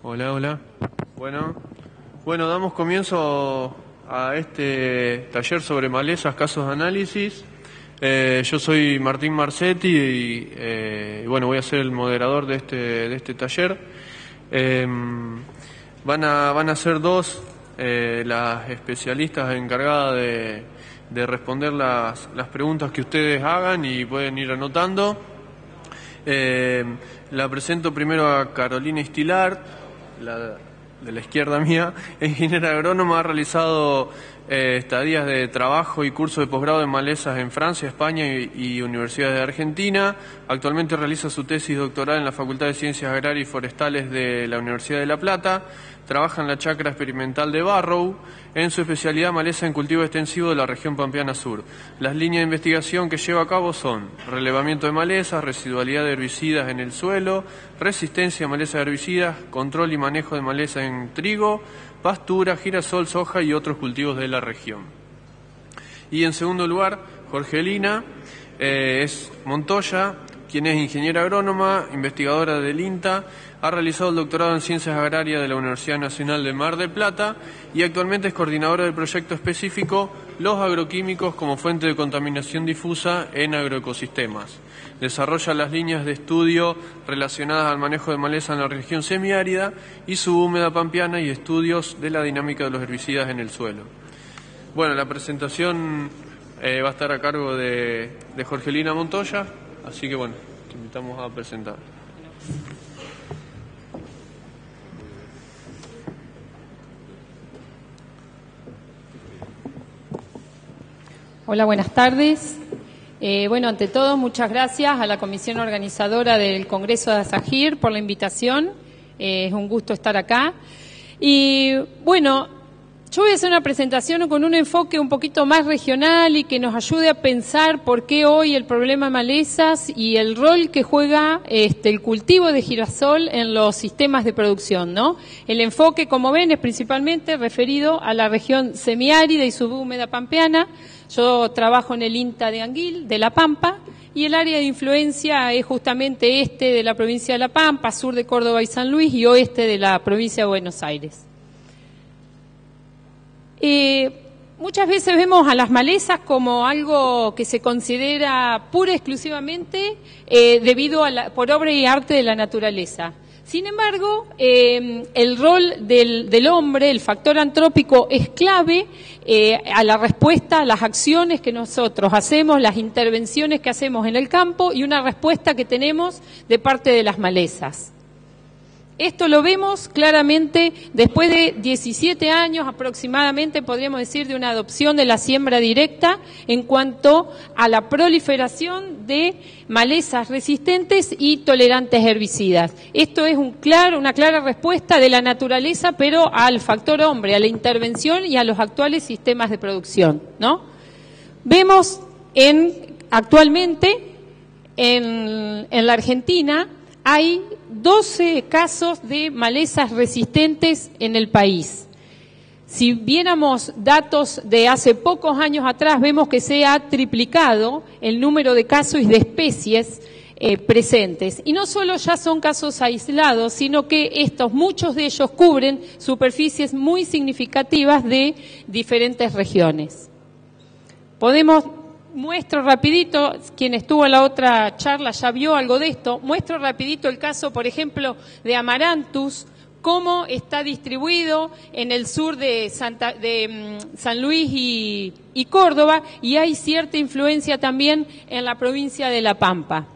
Hola, hola. Bueno, damos comienzo a este taller sobre malezas, casos de análisis. Yo soy Martín Marcetti y bueno, voy a ser el moderador de este taller. Van a ser dos las especialistas encargadas de responder las preguntas que ustedes hagan y pueden ir anotando. La presento primero a Carolina Istilar, de la izquierda mía, ingeniera agrónoma, ha realizado estadías de trabajo y cursos de posgrado en malezas en Francia, España y universidades de Argentina. Actualmente realiza su tesis doctoral en la Facultad de Ciencias Agrarias y Forestales de la Universidad de La Plata. Trabaja en la chacra experimental de Barrow, en su especialidad maleza en cultivo extensivo de la región pampeana sur. Las líneas de investigación que lleva a cabo son relevamiento de malezas, residualidad de herbicidas en el suelo, resistencia a malezas de herbicidas, control y manejo de maleza en trigo, pastura, girasol, soja y otros cultivos de la región. Y en segundo lugar, Jorgelina es Montoya, quien es ingeniera agrónoma, investigadora del INTA, ha realizado el doctorado en Ciencias Agrarias de la Universidad Nacional de Mar del Plata y actualmente es coordinadora del proyecto específico Los agroquímicos como fuente de contaminación difusa en agroecosistemas. Desarrolla las líneas de estudio relacionadas al manejo de maleza en la región semiárida y subhúmeda pampeana y estudios de la dinámica de los herbicidas en el suelo. Bueno, la presentación va a estar a cargo de Jorgelina Montoya, así que bueno, te invitamos a presentar. Hola, buenas tardes. Bueno, ante todo, muchas gracias a la comisión organizadora del Congreso de ASAGIR por la invitación. Es un gusto estar acá. Y bueno, yo voy a hacer una presentación con un enfoque un poquito más regional y que nos ayude a pensar por qué hoy el problema de malezas y el rol que juega el cultivo de girasol en los sistemas de producción, ¿no? El enfoque, como ven, es principalmente referido a la región semiárida y subhúmeda pampeana. Yo trabajo en el INTA de Anguil, de La Pampa, y el área de influencia es justamente este de la provincia de La Pampa, sur de Córdoba y San Luis, y oeste de la provincia de Buenos Aires. Muchas veces vemos a las malezas como algo que se considera pura y exclusivamente por obra y arte de la naturaleza. Sin embargo, el rol del hombre, el factor antrópico, es clave a la respuesta, a las acciones que nosotros hacemos, las intervenciones que hacemos en el campo y una respuesta que tenemos de parte de las malezas. Esto lo vemos claramente después de 17 años aproximadamente, podríamos decir, de una adopción de la siembra directa en cuanto a la proliferación de malezas resistentes y tolerantes a herbicidas. Esto es una clara respuesta de la naturaleza, pero al factor hombre, a la intervención y a los actuales sistemas de producción, ¿no? Vemos actualmente en la Argentina hay 12 casos de malezas resistentes en el país. Si viéramos datos de hace pocos años atrás, vemos que se ha triplicado el número de casos y de especies presentes. Y no solo ya son casos aislados, sino que muchos de ellos cubren superficies muy significativas de diferentes regiones. Muestro rapidito, quien estuvo en la otra charla ya vio algo de esto, muestro rapidito el caso, por ejemplo, de Amaranthus, cómo está distribuido en el sur de San Luis y Córdoba, y hay cierta influencia también en la provincia de La Pampa.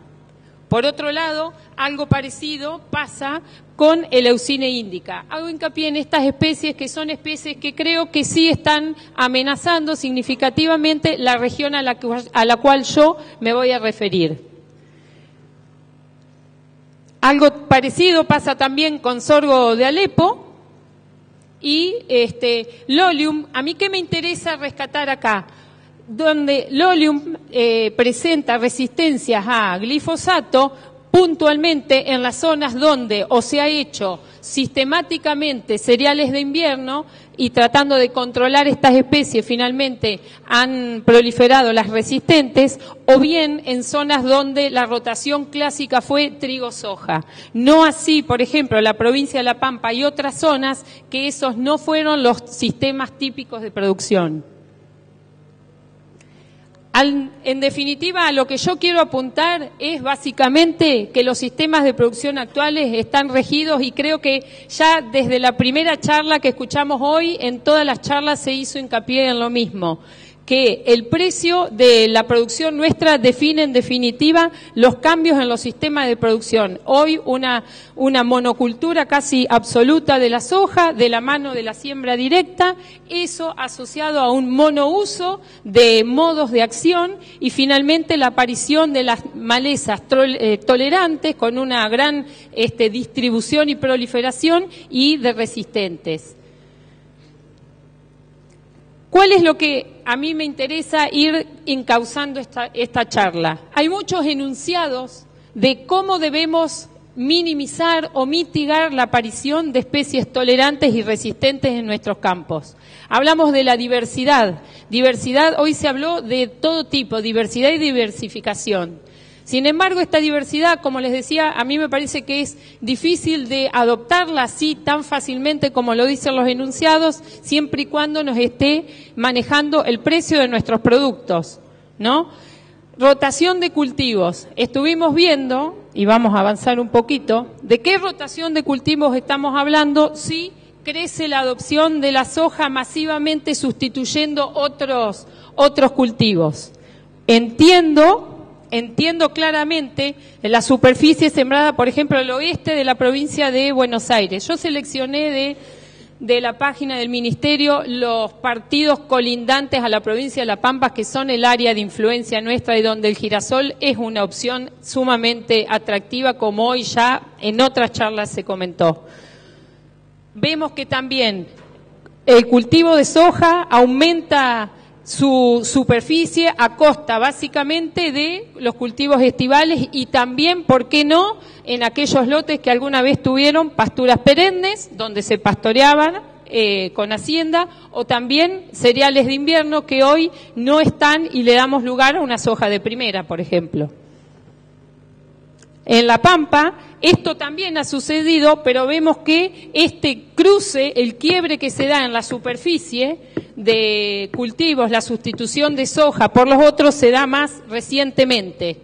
Por otro lado, algo parecido pasa con el Leucine indica. Hago hincapié en estas especies que son especies que creo que sí están amenazando significativamente la región a la cual yo me voy a referir. Algo parecido pasa también con sorgo de Alepo y Lolium. ¿A mí qué me interesa rescatar acá? Donde Lolium presenta resistencias a glifosato, puntualmente en las zonas donde o se ha hecho sistemáticamente cereales de invierno y tratando de controlar estas especies finalmente han proliferado las resistentes, o bien en zonas donde la rotación clásica fue trigo-soja. No así, por ejemplo, la provincia de La Pampa y otras zonas que esos no fueron los sistemas típicos de producción. En definitiva, a lo que yo quiero apuntar es básicamente que los sistemas de producción actuales están regidos, y creo que ya desde la primera charla que escuchamos hoy, en todas las charlas se hizo hincapié en lo mismo, que el precio de la producción nuestra define en definitiva los cambios en los sistemas de producción. Hoy una monocultura casi absoluta de la soja, de la mano de la siembra directa, eso asociado a un monouso de modos de acción, y finalmente la aparición de las malezas tolerantes con una gran distribución y proliferación, y de resistentes. ¿Cuál es lo que a mí me interesa ir encauzando esta charla? Hay muchos enunciados de cómo debemos minimizar o mitigar la aparición de especies tolerantes y resistentes en nuestros campos. Hablamos de la diversidad. Diversidad, hoy se habló de todo tipo, diversidad y diversificación. Sin embargo, esta diversidad, como les decía, a mí me parece que es difícil de adoptarla así tan fácilmente como lo dicen los enunciados, siempre y cuando nos esté manejando el precio de nuestros productos, ¿no? Rotación de cultivos. Estuvimos viendo, y vamos a avanzar un poquito, de qué rotación de cultivos estamos hablando si crece la adopción de la soja masivamente sustituyendo otros cultivos. Entiendo claramente la superficie sembrada, por ejemplo, al oeste de la provincia de Buenos Aires. Yo seleccioné de la página del Ministerio los partidos colindantes a la provincia de La Pampa, que son el área de influencia nuestra y donde el girasol es una opción sumamente atractiva, como hoy ya en otras charlas se comentó. Vemos que también el cultivo de soja aumenta su superficie a costa básicamente de los cultivos estivales, y también, ¿por qué no?, en aquellos lotes que alguna vez tuvieron pasturas perennes, donde se pastoreaban con hacienda, o también cereales de invierno que hoy no están y le damos lugar a una soja de primera, por ejemplo. En La Pampa esto también ha sucedido, pero vemos que este cruce, el quiebre que se da en la superficie de cultivos, la sustitución de soja por los otros, se da más recientemente.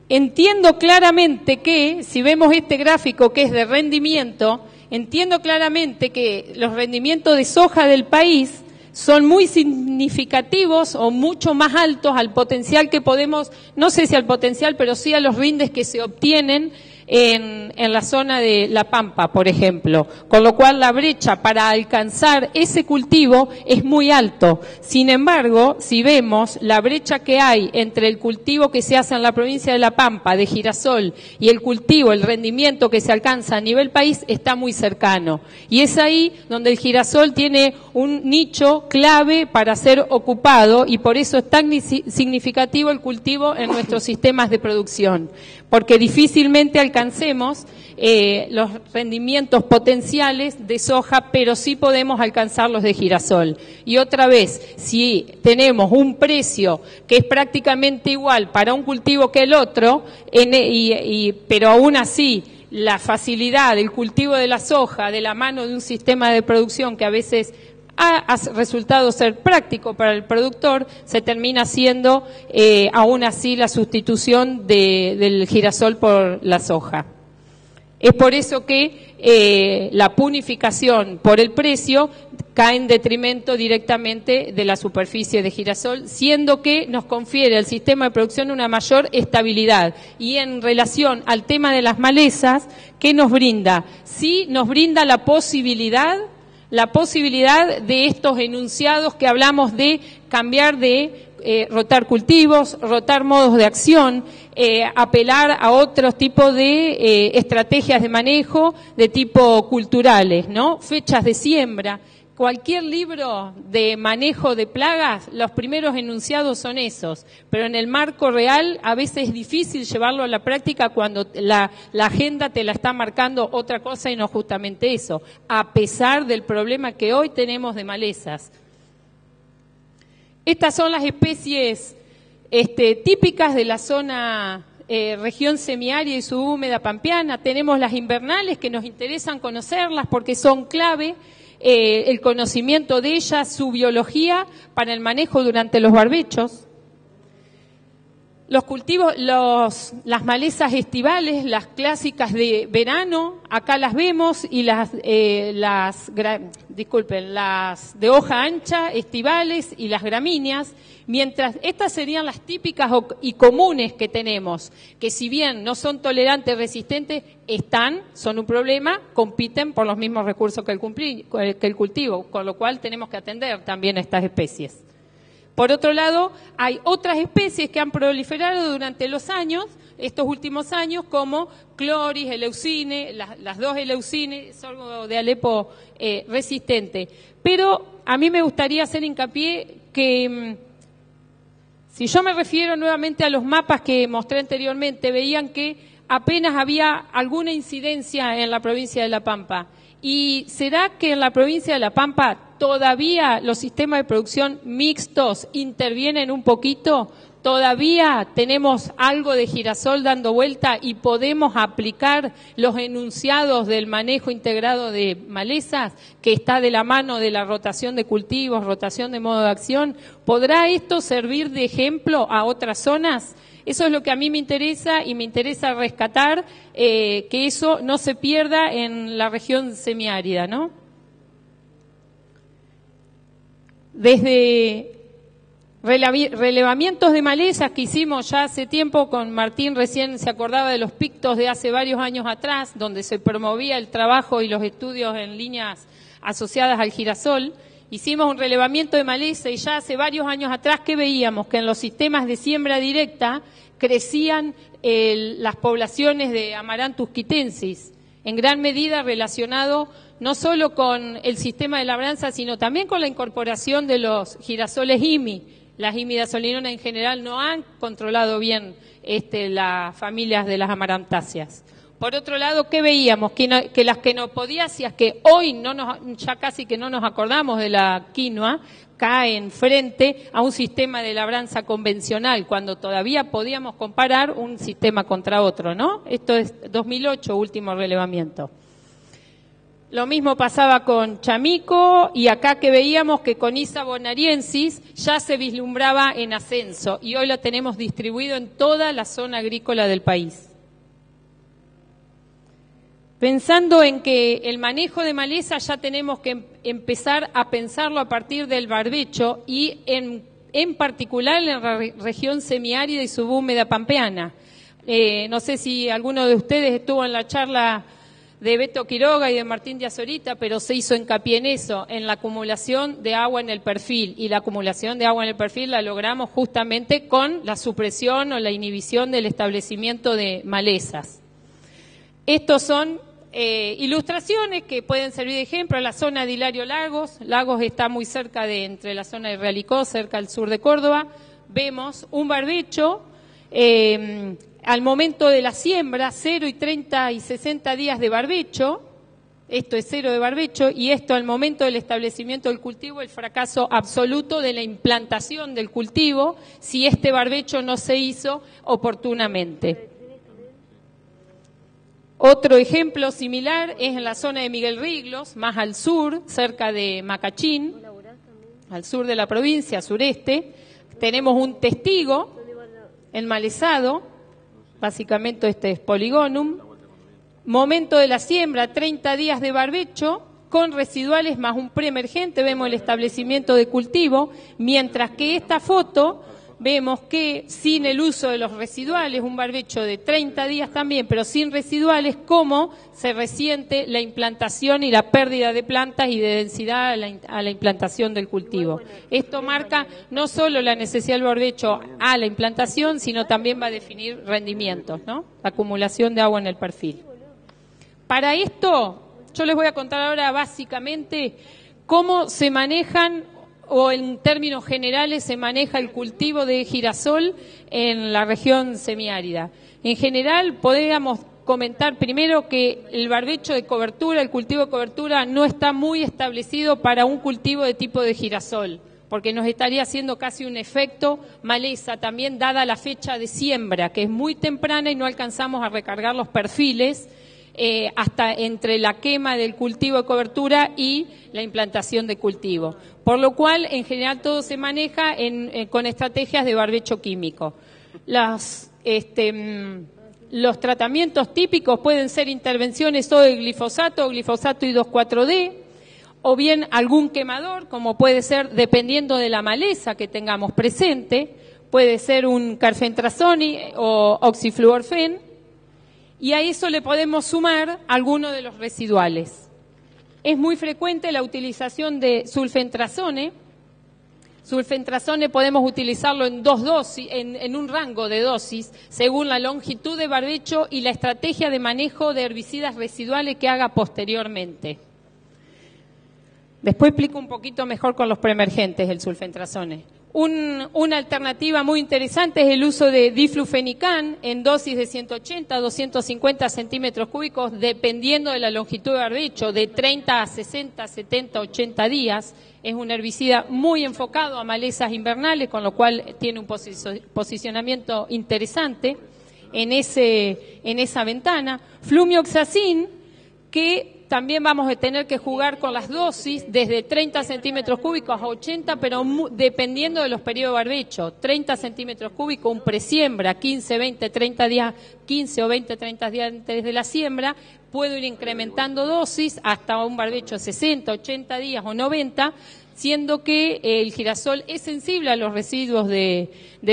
Entiendo claramente que, si vemos este gráfico que es de rendimiento, entiendo claramente que los rendimientos de soja del país son muy significativos o mucho más altos al potencial que podemos, no sé si al potencial, pero sí a los rindes que se obtienen en la zona de La Pampa, por ejemplo. Con lo cual la brecha para alcanzar ese cultivo es muy alto. Sin embargo, si vemos la brecha que hay entre el cultivo que se hace en la provincia de La Pampa, de girasol, y el cultivo, el rendimiento que se alcanza a nivel país, está muy cercano. Y es ahí donde el girasol tiene un nicho clave para ser ocupado, y por eso es tan significativo el cultivo en nuestros sistemas de producción, porque difícilmente alcancemos los rendimientos potenciales de soja, pero sí podemos alcanzar los de girasol. Y otra vez, si tenemos un precio que es prácticamente igual para un cultivo que el otro, pero aún así la facilidad del cultivo de la soja de la mano de un sistema de producción que a veces ha resultado ser práctico para el productor, se termina haciendo aún así la sustitución del girasol por la soja. Es por eso que la punificación por el precio cae en detrimento directamente de la superficie de girasol, siendo que nos confiere al sistema de producción una mayor estabilidad. Y en relación al tema de las malezas, ¿qué nos brinda? Sí nos brinda la posibilidad de estos enunciados que hablamos de cambiar de rotar cultivos, rotar modos de acción, apelar a otros tipos de estrategias de manejo de tipo culturales, ¿no? Fechas de siembra. cualquier libro de manejo de plagas, los primeros enunciados son esos, pero en el marco real a veces es difícil llevarlo a la práctica cuando la agenda te la está marcando otra cosa y no justamente eso, a pesar del problema que hoy tenemos de malezas. Estas son las especies típicas de la zona región semiárida y subhúmeda pampeana. Tenemos las invernales que nos interesan conocerlas porque son clave. El conocimiento de ellas, su biología para el manejo durante los barbechos. Los cultivos, las malezas estivales, las clásicas de verano, acá las vemos, y las de hoja ancha, estivales, y las gramíneas, mientras estas serían las típicas y comunes que tenemos, que si bien no son tolerantes, resistentes, son un problema, compiten por los mismos recursos que el cultivo, con lo cual tenemos que atender también a estas especies. Por otro lado, hay otras especies que han proliferado durante los años, estos últimos años, como Chloris, Eleucine, las dos Eleucine, sorgo de Alepo resistente. Pero a mí me gustaría hacer hincapié que, si yo me refiero nuevamente a los mapas que mostré anteriormente, veían que apenas había alguna incidencia en la provincia de La Pampa. ¿Y será que en la provincia de La Pampa todavía los sistemas de producción mixtos intervienen un poquito? ¿Todavía tenemos algo de girasol dando vuelta y podemos aplicar los enunciados del manejo integrado de malezas, que está de la mano de la rotación de cultivos, rotación de modo de acción? ¿Podrá esto servir de ejemplo a otras zonas? Eso es lo que a mí me interesa, y me interesa rescatar que eso no se pierda en la región semiárida, ¿no? Desde relevamientos de malezas que hicimos ya hace tiempo, con Martín recién se acordaba de los pictos de hace varios años atrás, donde se promovía el trabajo y los estudios en líneas asociadas al girasol. Hicimos un relevamiento de maleza y ya hace varios años atrás, que veíamos que en los sistemas de siembra directa crecían las poblaciones de Amaranthus quitensis, en gran medida relacionado no solo con el sistema de labranza, sino también con la incorporación de los girasoles IMI. Las imidazolinona en general no han controlado bien las familias de las amarantáceas. Por otro lado, ¿qué veíamos? Que las quenopodiáceas, que hoy ya casi que no nos acordamos de la quinoa, caen frente a un sistema de labranza convencional, cuando todavía podíamos comparar un sistema contra otro, ¿no? Esto es 2008, último relevamiento. Lo mismo pasaba con chamico, y acá que veíamos que con Isa bonariensis ya se vislumbraba en ascenso, y hoy lo tenemos distribuido en toda la zona agrícola del país. Pensando en que el manejo de maleza ya tenemos que empezar a pensarlo a partir del barbecho, y en particular en la región semiárida y subhúmeda pampeana. No sé si alguno de ustedes estuvo en la charla de Beto Quiroga y de Martín Díaz Orita, pero se hizo hincapié en eso, en la acumulación de agua en el perfil, y la acumulación de agua en el perfil la logramos justamente con la supresión o la inhibición del establecimiento de malezas. Estos son ilustraciones que pueden servir de ejemplo. La zona de Hilario Lagos está muy cerca entre la zona de Realicó, cerca al sur de Córdoba. Vemos un barbecho al momento de la siembra, 0 y 30 y 60 días de barbecho. Esto es 0 de barbecho, y esto al momento del establecimiento del cultivo, el fracaso absoluto de la implantación del cultivo si este barbecho no se hizo oportunamente. Otro ejemplo similar es en la zona de Miguel Riglos, más al sur, cerca de Macachín, al sur de la provincia, sureste. Tenemos un testigo enmalezado, básicamente este es Polygonum. Momento de la siembra, 30 días de barbecho, con residuales más un preemergente, vemos el establecimiento de cultivo, mientras que esta foto vemos que sin el uso de los residuales, un barbecho de 30 días también, pero sin residuales, cómo se resiente la implantación y la pérdida de plantas y de densidad a la implantación del cultivo. Esto marca no solo la necesidad del barbecho a la implantación, sino también va a definir rendimientos, ¿no? La acumulación de agua en el perfil. Para esto, yo les voy a contar ahora básicamente ¿Cómo se manejan, o en términos generales se maneja el cultivo de girasol en la región semiárida? En general, podríamos comentar primero que el barbecho de cobertura, el cultivo de cobertura, no está muy establecido para un cultivo de tipo de girasol, porque nos estaría haciendo casi un efecto maleza, también dada la fecha de siembra, que es muy temprana y no alcanzamos a recargar los perfiles hasta entre la quema del cultivo de cobertura y la implantación de cultivo. Por lo cual, en general, todo se maneja con estrategias de barbecho químico. Los tratamientos típicos pueden ser intervenciones o de glifosato y 2,4-D, o bien algún quemador, como puede ser, dependiendo de la maleza que tengamos presente, puede ser un carfentrazone o oxifluorfen, y a eso le podemos sumar algunos de los residuales. Es muy frecuente la utilización de sulfentrazone. Sulfentrazone podemos utilizarlo en 2 dosis, en un rango de dosis, según la longitud de barbecho y la estrategia de manejo de herbicidas residuales que haga posteriormente. Después explico un poquito mejor con los preemergentes el sulfentrazone. Una alternativa muy interesante es el uso de diflufenican en dosis de 180 a 250 centímetros cúbicos, dependiendo de la longitud de barbecho, de 30 a 60, 70, 80 días. Es un herbicida muy enfocado a malezas invernales, con lo cual tiene un posicionamiento interesante en esa ventana. Flumioxacin, que también vamos a tener que jugar con las dosis desde 30 centímetros cúbicos a 80, pero dependiendo de los periodos de barbecho. 30 centímetros cúbicos, un presiembra, 15, 20, 30 días, 15 o 20, 30 días antes de la siembra, puedo ir incrementando dosis hasta un barbecho de 60, 80 días o 90, siendo que el girasol es sensible a los residuos de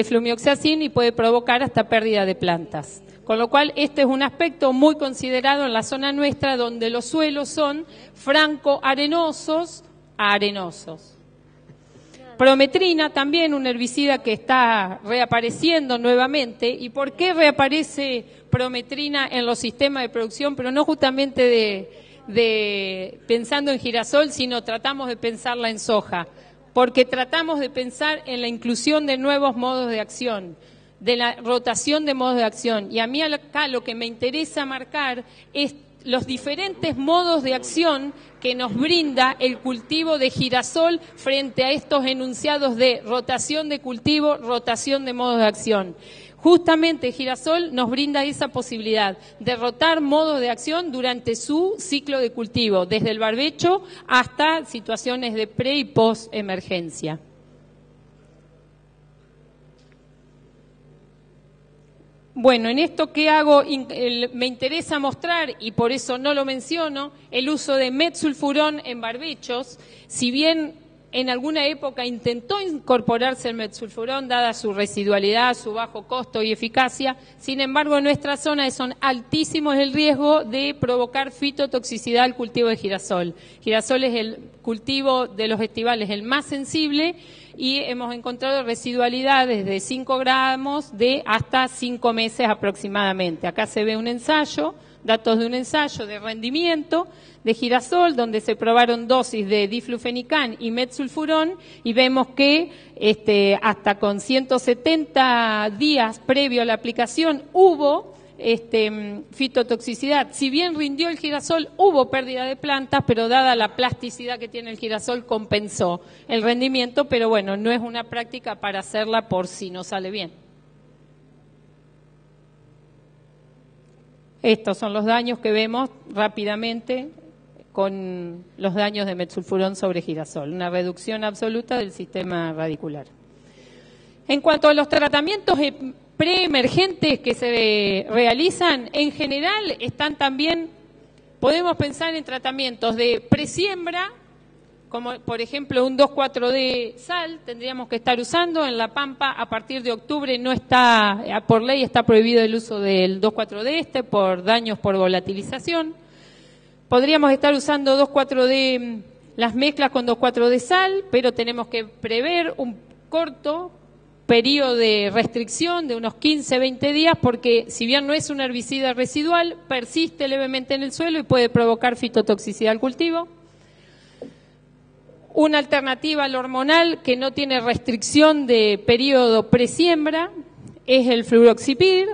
flumioxacin y puede provocar hasta pérdida de plantas. Con lo cual, este es un aspecto muy considerado en la zona nuestra, donde los suelos son franco-arenosos a arenosos. Prometrina, también un herbicida que está reapareciendo nuevamente. ¿Y por qué reaparece prometrina en los sistemas de producción? Pero no justamente pensando en girasol, sino tratamos de pensarla en soja. Porque tratamos de pensar en la inclusión de nuevos modos de acción, de la rotación de modos de acción. Y a mí acá lo que me interesa marcar es los diferentes modos de acción que nos brinda el cultivo de girasol frente a estos enunciados de rotación de cultivo, rotación de modos de acción. Justamente el girasol nos brinda esa posibilidad de rotar modos de acción durante su ciclo de cultivo, desde el barbecho hasta situaciones de pre y post emergencia. Bueno, en esto que hago, me interesa mostrar, y por eso no lo menciono, el uso de metsulfurón en barbechos. Si bien en alguna época intentó incorporarse el metsulfurón, dada su residualidad, su bajo costo y eficacia, sin embargo en nuestra zona son altísimos el riesgo de provocar fitotoxicidad al cultivo de girasol. Girasol es el cultivo de los estivales el más sensible, y hemos encontrado residualidades de 5 gramos de hasta 5 meses aproximadamente. Acá se ve un ensayo, datos de un ensayo de rendimiento de girasol, donde se probaron dosis de diflufenican y metsulfurón, y vemos que hasta con 170 días previo a la aplicación hubo fitotoxicidad. Si bien rindió el girasol, hubo pérdida de plantas, pero dada la plasticidad que tiene el girasol, compensó el rendimiento, pero bueno, no es una práctica para hacerla por si no sale bien. Estos son los daños que vemos rápidamente con los daños de metsulfurón sobre girasol, una reducción absoluta del sistema radicular. En cuanto a los tratamientos preemergentes que se realizan, en general están también, podemos pensar en tratamientos de presiembra, como por ejemplo un 2,4-D sal, tendríamos que estar usando. En La Pampa a partir de octubre no está, por ley está prohibido el uso del 2,4-D por daños por volatilización. Podríamos estar usando 2,4-D, las mezclas con 2,4-D sal, pero tenemos que prever un corto periodo de restricción de unos 15-20 días, porque si bien no es un herbicida residual, persiste levemente en el suelo y puede provocar fitotoxicidad al cultivo. Una alternativa al hormonal que no tiene restricción de periodo presiembra es el fluroxipir.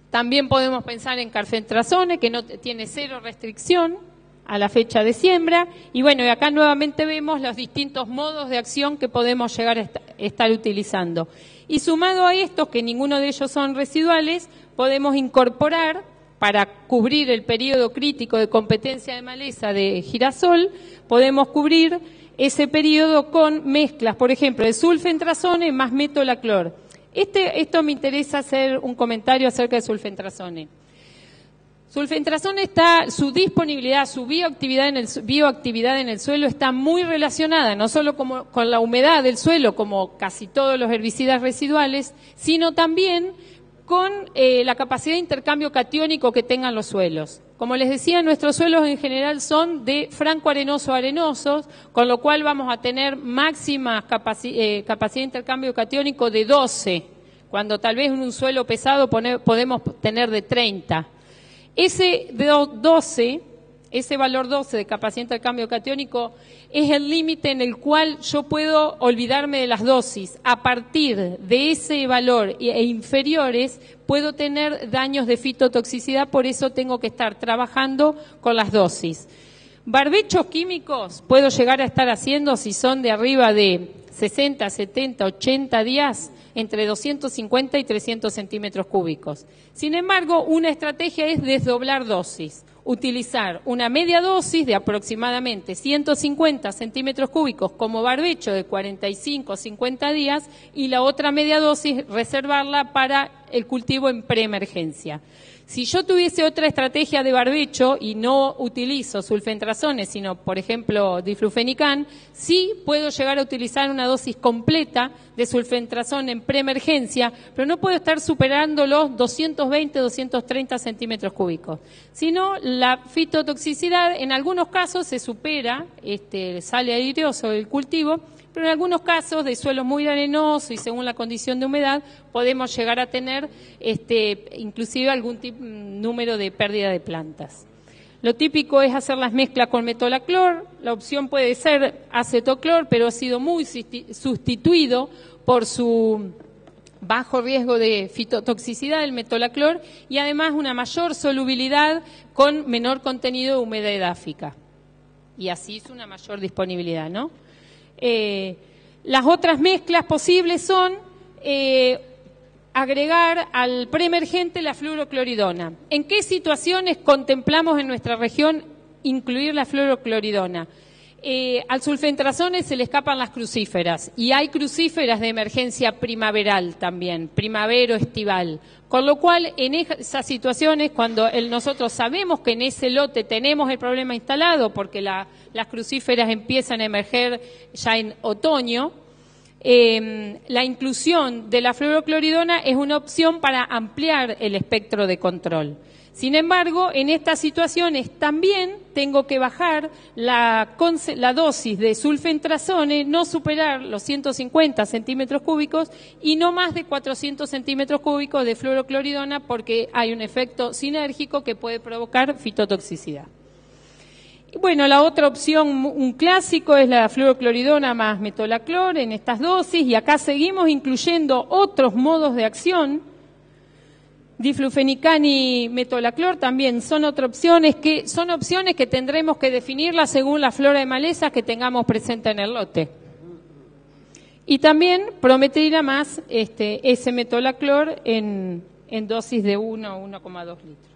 También podemos pensar en carfentrazone, que no tiene cero restricción a la fecha de siembra. Y bueno, y acá nuevamente vemos los distintos modos de acción que podemos llegar a estar utilizando. Y sumado a estos, que ninguno de ellos son residuales, podemos incorporar, para cubrir el periodo crítico de competencia de maleza de girasol, podemos cubrir ese periodo con mezclas, por ejemplo, de sulfentrazone más metolaclor. Esto me interesa hacer un comentario acerca de sulfentrazone. Sulfentrazone su disponibilidad, su bioactividad en el suelo está muy relacionada, no solo con la humedad del suelo, como casi todos los herbicidas residuales, sino también con la capacidad de intercambio catiónico que tengan los suelos. Como les decía, nuestros suelos en general son de franco-arenoso a arenosos, con lo cual vamos a tener máxima capacidad de intercambio catiónico de 12, cuando tal vez en un suelo pesado podemos tener de 30. Ese valor 12 de capacidad de intercambio catiónico es el límite en el cual yo puedo olvidarme de las dosis. A partir de ese valor e inferiores puedo tener daños de fitotoxicidad, por eso tengo que estar trabajando con las dosis. Barbechos químicos puedo llegar a estar haciendo si son de arriba de 60, 70, 80 días, entre 250 y 300 centímetros cúbicos. Sin embargo, una estrategia es desdoblar dosis. Utilizar una media dosis de aproximadamente 150 centímetros cúbicos como barbecho de 45 o 50 días y la otra media dosis reservarla para el cultivo en preemergencia. Si yo tuviese otra estrategia de barbecho y no utilizo sulfentrazone, sino, por ejemplo, diflufenican, sí puedo llegar a utilizar una dosis completa de sulfentrazone en preemergencia, pero no puedo estar superando los 220, 230 centímetros cúbicos. Sino la fitotoxicidad en algunos casos se supera, sale aireoso del cultivo, pero en algunos casos de suelos muy arenosos y según la condición de humedad podemos llegar a tener inclusive algún número de pérdida de plantas. Lo típico es hacer las mezclas con metolaclor, la opción puede ser acetoclor, pero ha sido muy sustituido por su bajo riesgo de fitotoxicidad del metolaclor y además una mayor solubilidad con menor contenido de humedad edáfica. Y así es una mayor disponibilidad, ¿no? Las otras mezclas posibles son agregar al preemergente la fluorocloridona. ¿En qué situaciones contemplamos en nuestra región incluir la fluorocloridona? Al sulfentrazone se le escapan las crucíferas y hay crucíferas de emergencia primaveral también, primavero-estival. Con lo cual, en esas situaciones, cuando nosotros sabemos que en ese lote tenemos el problema instalado, porque las crucíferas empiezan a emerger ya en otoño, la inclusión de la fluorocloridona es una opción para ampliar el espectro de control. Sin embargo, en estas situaciones también tengo que bajar la dosis de sulfentrazone, no superar los 150 centímetros cúbicos y no más de 400 centímetros cúbicos de fluorocloridona porque hay un efecto sinérgico que puede provocar fitotoxicidad. Y bueno, la otra opción, un clásico, es la fluorocloridona más metolaclor en estas dosis y acá seguimos incluyendo otros modos de acción. Diflufenican y metolaclor también son otras opciones que tendremos que definirlas según la flora de malezas que tengamos presente en el lote. Y también prometrina más ese metolaclor en dosis de 1 a 1,2 litros.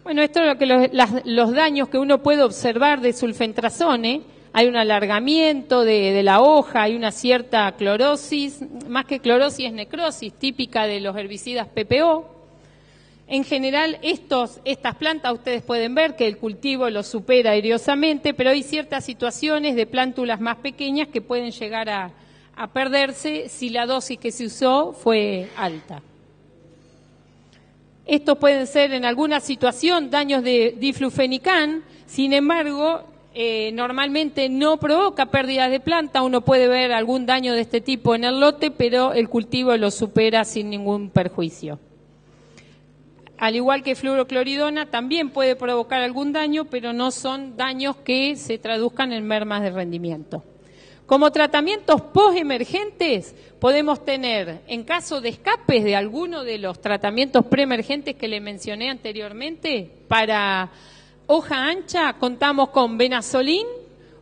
Bueno, esto es lo que los daños que uno puede observar de sulfentrazone. Hay un alargamiento de la hoja, hay una cierta clorosis, más que clorosis es necrosis, típica de los herbicidas PPO. En general, estas plantas ustedes pueden ver que el cultivo los supera aereosamente, pero hay ciertas situaciones de plántulas más pequeñas que pueden llegar a perderse si la dosis que se usó fue alta. Estos pueden ser en alguna situación daños de diflufenican, sin embargo, normalmente no provoca pérdidas de planta, uno puede ver algún daño de este tipo en el lote, pero el cultivo lo supera sin ningún perjuicio. al igual que fluorocloridona, también puede provocar algún daño, pero no son daños que se traduzcan en mermas de rendimiento. Como tratamientos postemergentes podemos tener, en caso de escapes de alguno de los tratamientos preemergentes que le mencioné anteriormente, para hoja ancha contamos con Benazolin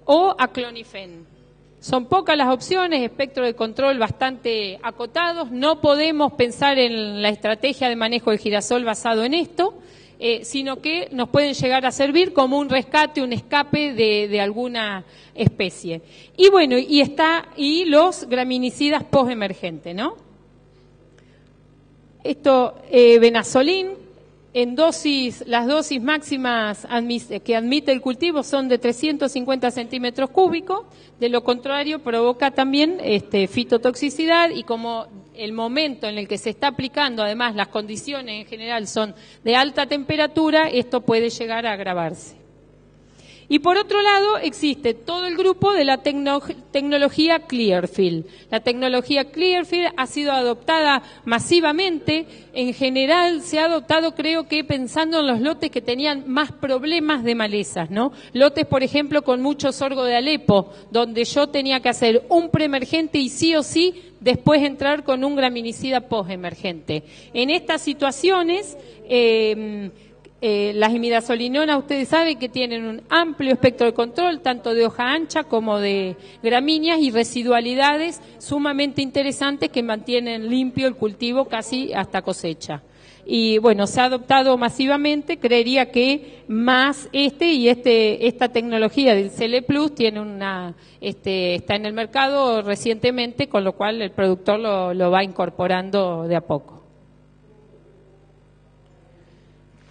o Aclonifen. Son pocas las opciones, espectro de control bastante acotados. No podemos pensar en la estrategia de manejo del girasol basado en esto, sino que nos pueden llegar a servir como un rescate, un escape de alguna especie. Y bueno, y los graminicidas postemergentes, ¿no? Esto, Benazolin, en dosis, las dosis máximas que admite el cultivo son de 350 centímetros cúbicos, de lo contrario provoca también fitotoxicidad, y como el momento en el que se está aplicando, además las condiciones en general son de alta temperatura, esto puede llegar a agravarse. Y por otro lado existe todo el grupo de la tecnología Clearfield. La tecnología Clearfield ha sido adoptada masivamente. En general se ha adoptado, creo que pensando en los lotes que tenían más problemas de malezas, ¿no? Lotes, por ejemplo, con mucho sorgo de Alepo, donde yo tenía que hacer un preemergente y sí o sí después entrar con un graminicida postemergente. En estas situaciones, las imidazolinonas, ustedes saben que tienen un amplio espectro de control, tanto de hoja ancha como de gramíneas, y residualidades sumamente interesantes que mantienen limpio el cultivo casi hasta cosecha. Y bueno, se ha adoptado masivamente, creería que más esta tecnología del CL Plus tiene está en el mercado recientemente, con lo cual el productor lo va incorporando de a poco.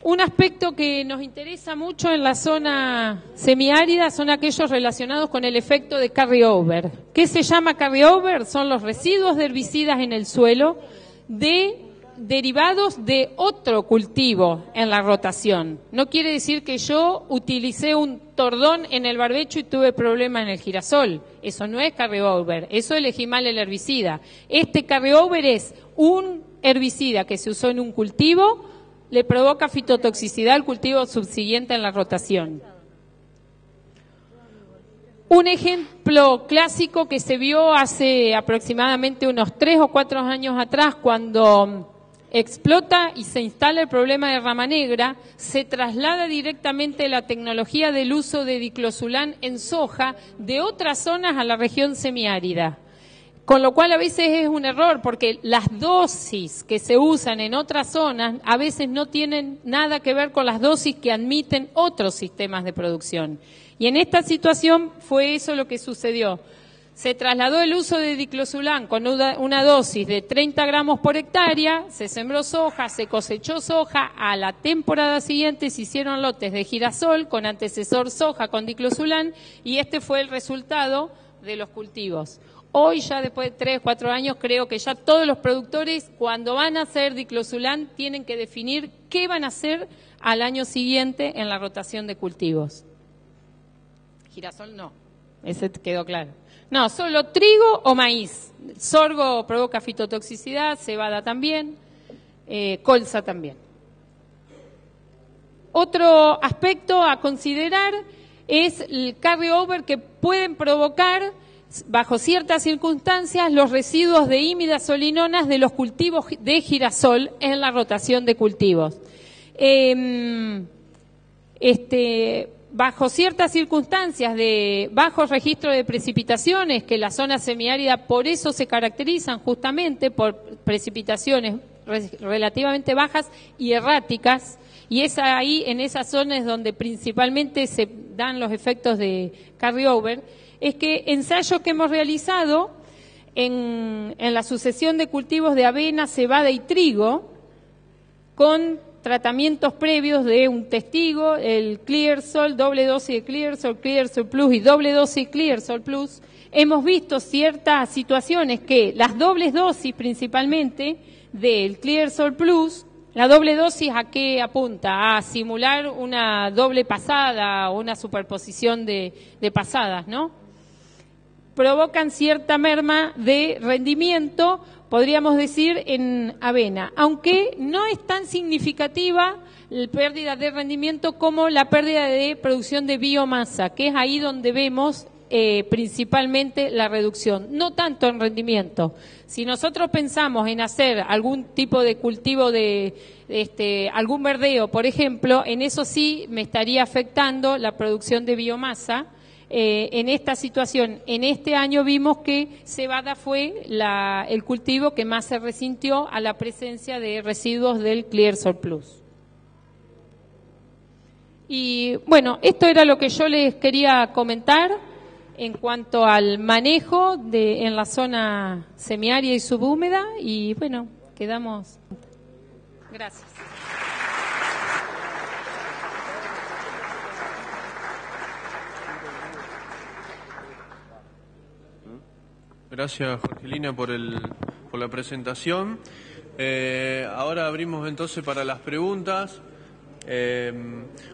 Un aspecto que nos interesa mucho en la zona semiárida son aquellos relacionados con el efecto de carryover. ¿Qué se llama carryover? Son los residuos de herbicidas en el suelo derivados de otro cultivo en la rotación. No quiere decir que yo utilicé un tordón en el barbecho y tuve problema en el girasol. Eso no es carryover, eso elegí mal el herbicida. Este carryover es un herbicida que se usó en un cultivo, le provoca fitotoxicidad al cultivo subsiguiente en la rotación. Un ejemplo clásico que se vio hace aproximadamente unos 3 o 4 años atrás, cuando explota y se instala el problema de rama negra, se traslada directamente la tecnología del uso de diclosulán en soja de otras zonas a la región semiárida. Con lo cual a veces es un error, porque las dosis que se usan en otras zonas a veces no tienen nada que ver con las dosis que admiten otros sistemas de producción. Y en esta situación fue eso lo que sucedió. Se trasladó el uso de diclosulán con una dosis de 30 gramos por hectárea, se sembró soja, se cosechó soja, a la temporada siguiente se hicieron lotes de girasol con antecesor soja con diclosulán, y este fue el resultado de los cultivos. Hoy, ya después de 3 o 4 años, creo que ya todos los productores, cuando van a hacer diclosulán, tienen que definir qué van a hacer al año siguiente en la rotación de cultivos. Girasol no, ese quedó claro. No, solo trigo o maíz. Sorgo provoca fitotoxicidad, cebada también, colza también. Otro aspecto a considerar es el carryover que pueden provocar, bajo ciertas circunstancias, los residuos de imidazolinonas de los cultivos de girasol en la rotación de cultivos. Bajo ciertas circunstancias de bajo registro de precipitaciones, que la zona semiárida por eso se caracterizan justamente por precipitaciones relativamente bajas y erráticas, y es ahí, en esas zonas, donde principalmente se dan los efectos de carryover. Es que ensayos que hemos realizado en la sucesión de cultivos de avena, cebada y trigo, con tratamientos previos de un testigo, el Clearsol, doble dosis de Clearsol, Clearsol Plus y doble dosis Clearsol Plus, hemos visto ciertas situaciones que las dobles dosis principalmente del Clearsol Plus, la doble dosis, ¿a qué apunta? A simular una doble pasada o una superposición de pasadas, ¿no? provocan cierta merma de rendimiento, podríamos decir, en avena, aunque no es tan significativa la pérdida de rendimiento como la pérdida de producción de biomasa, que es ahí donde vemos principalmente la reducción, no tanto en rendimiento. Si nosotros pensamos en hacer algún tipo de cultivo de algún verdeo, por ejemplo, en eso sí me estaría afectando la producción de biomasa. En esta situación, en este año vimos que cebada fue el cultivo que más se resintió a la presencia de residuos del Clear Surplus. Y bueno, esto era lo que yo les quería comentar en cuanto al manejo en la zona semiárida y subhúmeda, y bueno, quedamos. Gracias. Gracias, Jorgelina, por la presentación. Ahora abrimos entonces para las preguntas.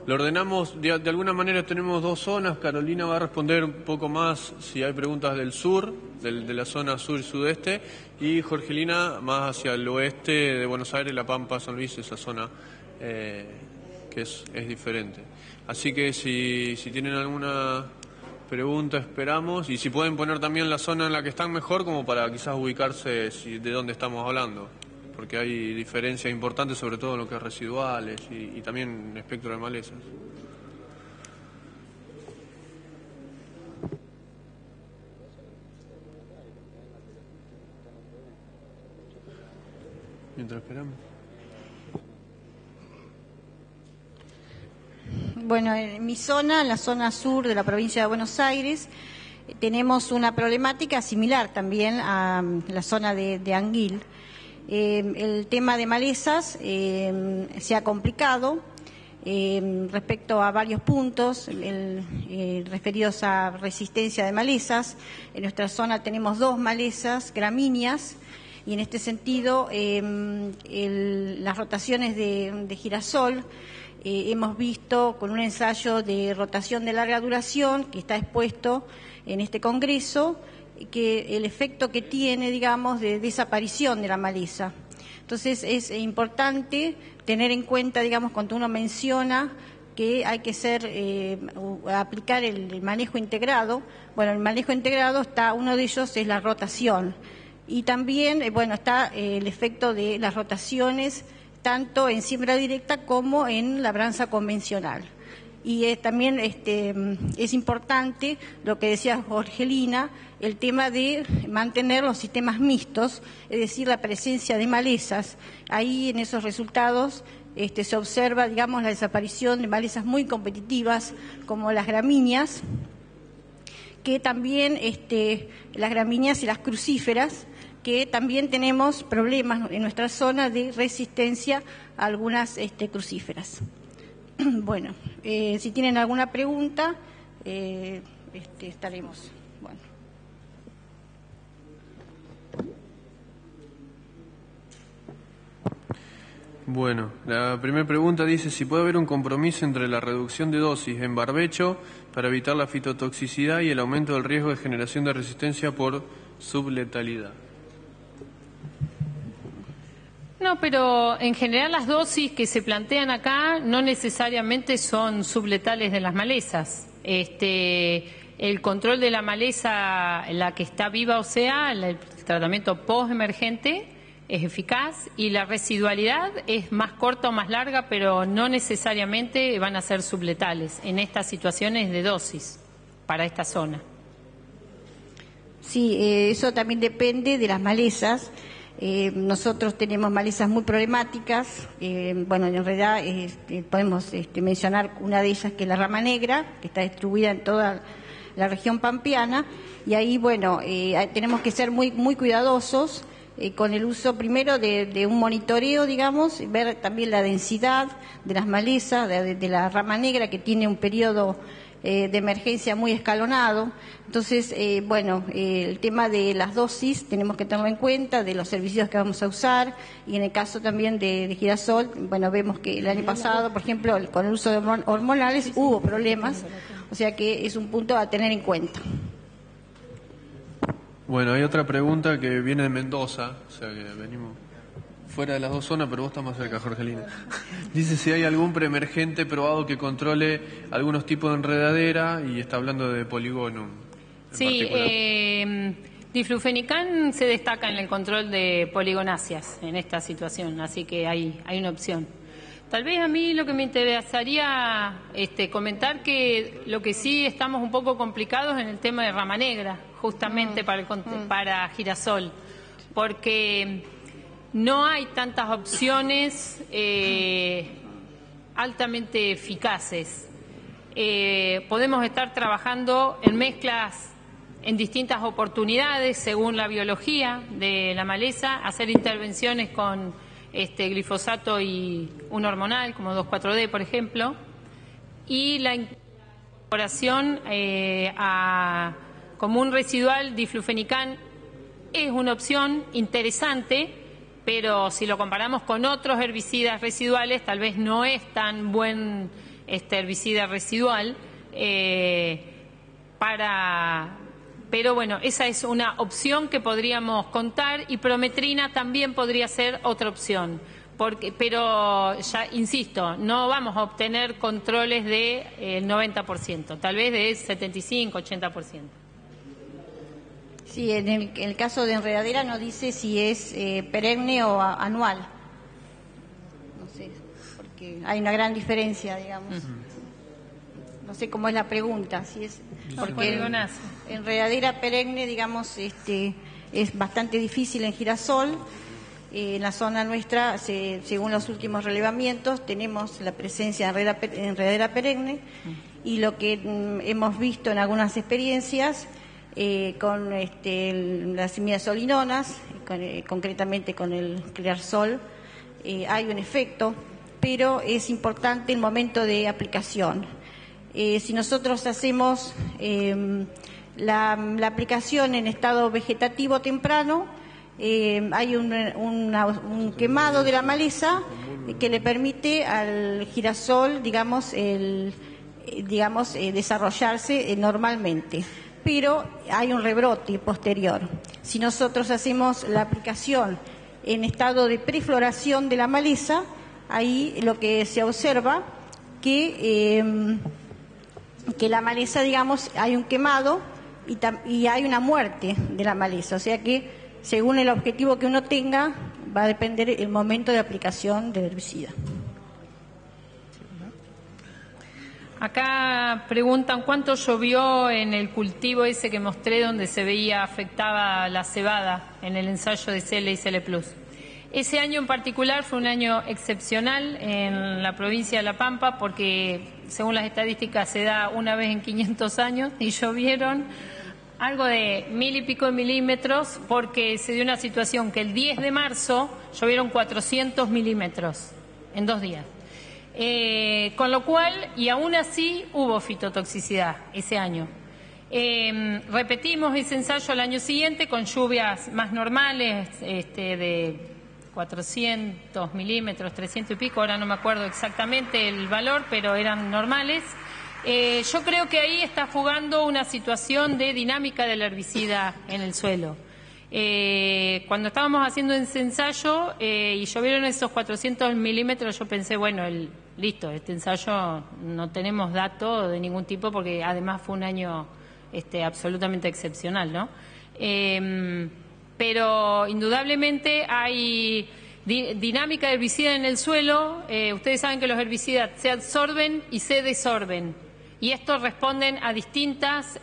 Lo ordenamos, de alguna manera tenemos dos zonas. Carolina va a responder un poco más si hay preguntas del sur, de la zona sur y sudeste, y Jorgelina más hacia el oeste de Buenos Aires, La Pampa, San Luis, esa zona que es diferente. Así que si tienen alguna pregunta, esperamos, y si pueden poner también la zona en la que están mejor, como para quizás ubicarse de dónde estamos hablando, porque hay diferencias importantes, sobre todo en lo que es residuales y también en espectro de malezas. Mientras esperamos. Bueno, en mi zona, en la zona sur de la provincia de Buenos Aires, tenemos una problemática similar también a la zona de Anguil. El tema de malezas se ha complicado respecto a varios puntos referidos a resistencia de malezas. En nuestra zona tenemos 2 malezas gramíneas y en este sentido las rotaciones de girasol hemos visto con un ensayo de rotación de larga duración que está expuesto en este congreso, que el efecto que tiene, digamos, de desaparición de la maleza. Entonces es importante tener en cuenta, digamos, cuando uno menciona que hay que aplicar el manejo integrado. Bueno, el manejo integrado uno de ellos es la rotación. Y también, está el efecto de las rotaciones tanto en siembra directa como en labranza convencional. Y también es importante lo que decía Jorgelina, el tema de mantener los sistemas mixtos, es decir, la presencia de malezas. Ahí en esos resultados se observa, digamos, la desaparición de malezas muy competitivas como las gramíneas, que también las gramíneas y las crucíferas, que también tenemos problemas en nuestra zona de resistencia a algunas crucíferas. Bueno, si tienen alguna pregunta, estaremos. Bueno, la primera pregunta dice si puede haber un compromiso entre la reducción de dosis en barbecho para evitar la fitotoxicidad y el aumento del riesgo de generación de resistencia por subletalidad. No, pero en general las dosis que se plantean acá no necesariamente son subletales de las malezas. El control de la maleza, la que está viva, o sea, el tratamiento post-emergente es eficaz y la residualidad es más corta o más larga, pero no necesariamente van a ser subletales en estas situaciones de dosis para esta zona. Sí, eso también depende de las malezas. Nosotros tenemos malezas muy problemáticas, en realidad podemos mencionar una de ellas que es la rama negra, que está distribuida en toda la región pampeana, y ahí tenemos que ser muy, muy cuidadosos con el uso primero de un monitoreo, digamos, ver también la densidad de las malezas, de la rama negra, que tiene un periodo de emergencia muy escalonado. Entonces, el tema de las dosis tenemos que tenerlo en cuenta, de los herbicidas que vamos a usar, y en el caso también de girasol, vemos que el año pasado, por ejemplo, con el uso de hormonales hubo problemas, o sea que es un punto a tener en cuenta. Bueno, hay otra pregunta que viene de Mendoza, o sea que venimos fuera de las dos zonas, pero vos estás más cerca, Jorgelina. Dice si hay algún preemergente probado que controle algunos tipos de enredadera, y está hablando de Polygonum. Sí, diflufenican se destaca en el control de poligonáceas en esta situación, así que hay una opción. Tal vez a mí lo que me interesaría comentar que lo que sí estamos un poco complicados en el tema de rama negra, justamente para girasol, porque no hay tantas opciones altamente eficaces. Podemos estar trabajando en mezclas en distintas oportunidades según la biología de la maleza, hacer intervenciones con glifosato y un hormonal como 2,4-D, por ejemplo, y la incorporación como un residual diflufenican es una opción interesante, pero si lo comparamos con otros herbicidas residuales, tal vez no es tan buen herbicida residual pero bueno, esa es una opción que podríamos contar, y prometrina también podría ser otra opción. Pero ya insisto, no vamos a obtener controles del 90%, tal vez de 75-80%. Sí, en el caso de enredadera no dice si es perenne o anual. No sé, porque hay una gran diferencia, digamos. No sé cómo es la pregunta, si es porque enredadera perenne, digamos, es bastante difícil en girasol. En la zona nuestra, según los últimos relevamientos, tenemos la presencia de enredadera perenne, y lo que hemos visto en algunas experiencias con las imidazolinonas, concretamente con el Clearsol, hay un efecto, pero es importante el momento de aplicación. Si nosotros hacemos la aplicación en estado vegetativo temprano, hay un quemado de la maleza que le permite al girasol, desarrollarse normalmente, pero hay un rebrote posterior. Si nosotros hacemos la aplicación en estado de prefloración de la maleza, ahí lo que se observa que la maleza, digamos, hay un quemado y hay una muerte de la maleza, o sea que según el objetivo que uno tenga va a depender el momento de aplicación del herbicida. Acá preguntan cuánto llovió en el cultivo ese que mostré donde se veía afectada la cebada en el ensayo de CL y CL+. Ese año en particular fue un año excepcional en la provincia de La Pampa porque, según las estadísticas, se da una vez en 500 años y llovieron algo de 1000 y pico de milímetros, porque se dio una situación que el 10 de marzo llovieron 400 milímetros en 2 días. Con lo cual, y aún así, hubo fitotoxicidad ese año. Repetimos ese ensayo al año siguiente con lluvias más normales, de 400 milímetros, 300 y pico, ahora no me acuerdo exactamente el valor, pero eran normales. Yo creo que ahí está jugando una situación de dinámica del herbicida en el suelo. Cuando estábamos haciendo ese ensayo y llovieron esos 400 milímetros, yo pensé, bueno, listo, este ensayo no tenemos datos de ningún tipo porque además fue un año absolutamente excepcional, ¿no? Pero indudablemente hay dinámica de herbicida en el suelo. Ustedes saben que los herbicidas se absorben y se desorben, y estos responden a distintos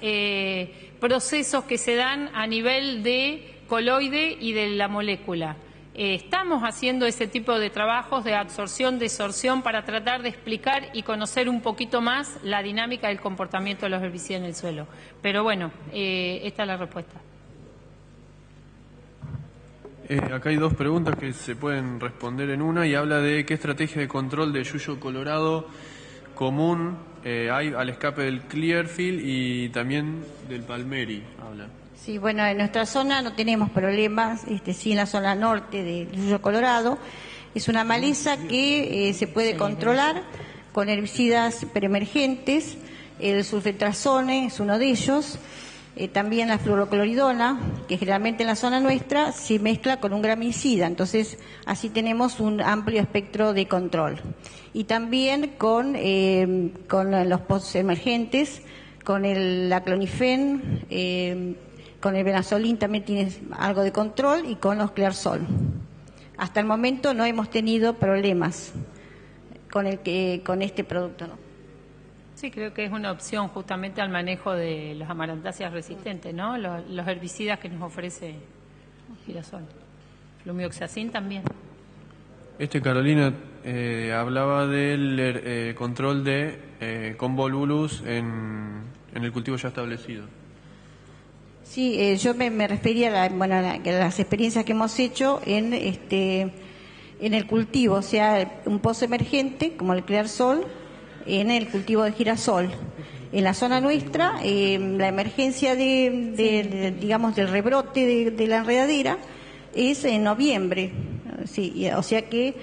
procesos que se dan a nivel de coloide y de la molécula. Estamos haciendo ese tipo de trabajos de absorción, desorción, para tratar de explicar y conocer un poquito más la dinámica del comportamiento de los herbicidas en el suelo. Pero bueno, esta es la respuesta. Acá hay 2 preguntas que se pueden responder en una, y habla de qué estrategia de control de yuyo colorado común hay al escape del Clearfield y también del Palmeri. Habla. Sí, bueno, en nuestra zona no tenemos problemas, sí en la zona norte de yuyo colorado. Es una maleza que se puede controlar con herbicidas preemergentes. El sulfetrazone es uno de ellos. También la fluorocloridona, que generalmente en la zona nuestra se mezcla con un gramicida, entonces así tenemos un amplio espectro de control. Y también con los postemergentes, con el aclonifen, con el benazolín también tienes algo de control, y con los Clearsol. Hasta el momento no hemos tenido problemas con este producto, ¿no? Sí, creo que es una opción justamente al manejo de las amarantáceas resistentes, ¿no? Los herbicidas que nos ofrece girasol. Flumioxacin también. Carolina, hablaba del control de convolvulus en el cultivo ya establecido. Sí, yo me refería a las experiencias que hemos hecho en el cultivo, o sea, un pozo emergente como el Clearsol en el cultivo de girasol. En la zona nuestra, la emergencia digamos, del rebrote de la enredadera es en noviembre. Sí, o sea que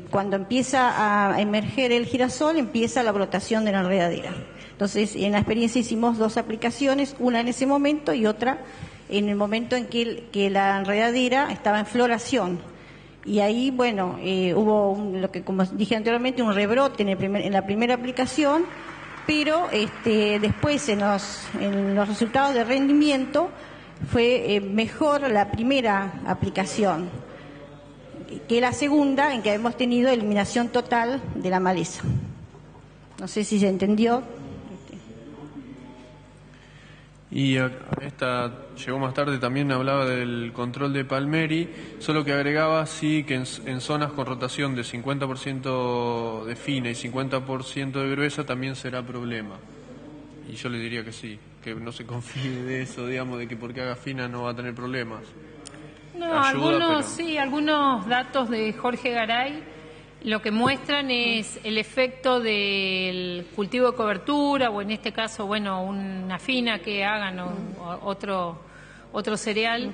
cuando empieza a emerger el girasol, empieza la brotación de la enredadera. Entonces, en la experiencia hicimos 2 aplicaciones, una en ese momento y otra en el momento en que la enredadera estaba en floración. Y ahí, bueno, hubo lo que, como dije anteriormente, un rebrote en la primera aplicación, pero después en los resultados de rendimiento fue mejor la primera aplicación que la segunda, en que hemos tenido eliminación total de la maleza. No sé si se entendió. Y esta llegó más tarde, también hablaba del control de Palmeri, solo que agregaba sí que en zonas con rotación de 50% de fina y 50% de gruesa también será problema. Y yo le diría que sí, que no se confíe de eso, digamos, de que porque haga fina no va a tener problemas. No, algunos datos de Jorge Garay lo que muestran es el efecto del cultivo de cobertura, o en este caso, bueno, una fina que hagan otro cereal,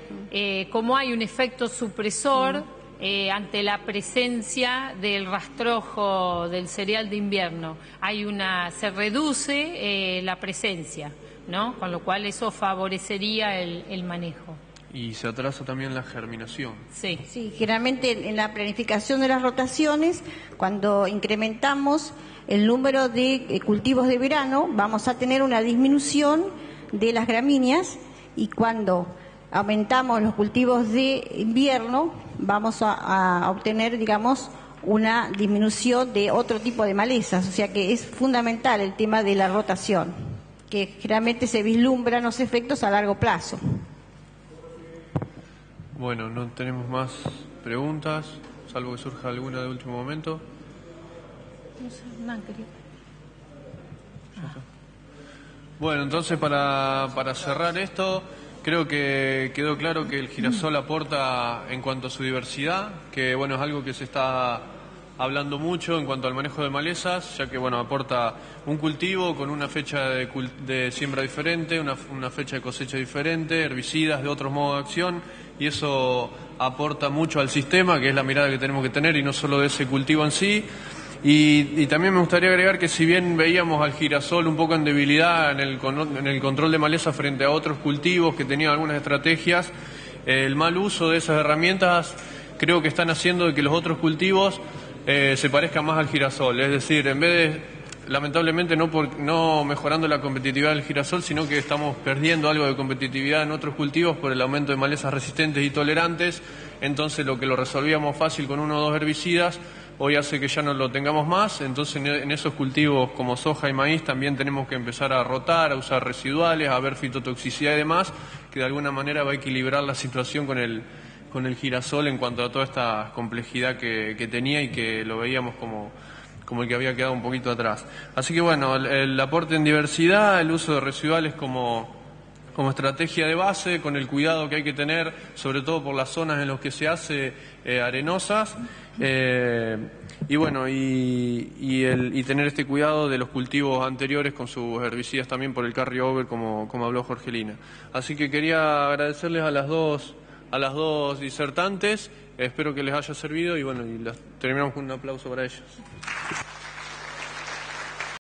como hay un efecto supresor ante la presencia del rastrojo del cereal de invierno. Se reduce la presencia, ¿no? Con lo cual eso favorecería el manejo. Y se atrasa también la germinación. Sí. Sí, generalmente en la planificación de las rotaciones, cuando incrementamos el número de cultivos de verano, vamos a tener una disminución de las gramíneas, y cuando aumentamos los cultivos de invierno, vamos a obtener, digamos, una disminución de otro tipo de malezas. O sea que es fundamental el tema de la rotación, que generalmente se vislumbran los efectos a largo plazo. Bueno, no tenemos más preguntas, salvo que surja alguna de último momento. No sé, Hernán, querido. Bueno, entonces para cerrar esto, creo que quedó claro que el girasol aporta en cuanto a su diversidad, que bueno, es algo que se está hablando mucho en cuanto al manejo de malezas, ya que bueno, aporta un cultivo con una fecha de siembra diferente, una fecha de cosecha diferente, herbicidas de otros modos de acción, y eso aporta mucho al sistema, que es la mirada que tenemos que tener, y no solo de ese cultivo en sí. Y también me gustaría agregar que si bien veíamos al girasol un poco en debilidad en el control de maleza frente a otros cultivos que tenían algunas estrategias, el mal uso de esas herramientas creo que están haciendo de que los otros cultivos se parezcan más al girasol. Es decir, en vez de, lamentablemente, no mejorando la competitividad del girasol, sino que estamos perdiendo algo de competitividad en otros cultivos por el aumento de malezas resistentes y tolerantes. Entonces lo que lo resolvíamos fácil con 1 o 2 herbicidas, hoy hace que ya no lo tengamos más. Entonces en esos cultivos como soja y maíz también tenemos que empezar a rotar, a usar residuales, a ver fitotoxicidad y demás, que de alguna manera va a equilibrar la situación con el girasol en cuanto a toda esta complejidad que tenía, y que lo veíamos como el que había quedado un poquito atrás. Así que bueno, el aporte en diversidad, el uso de residuales como estrategia de base, con el cuidado que hay que tener, sobre todo por las zonas en las que se hace arenosas, y bueno, y tener este cuidado de los cultivos anteriores con sus herbicidas también por el carryover, como habló Jorgelina. Así que quería agradecerles a las dos disertantes, espero que les haya servido, y bueno, terminamos con un aplauso para ellos.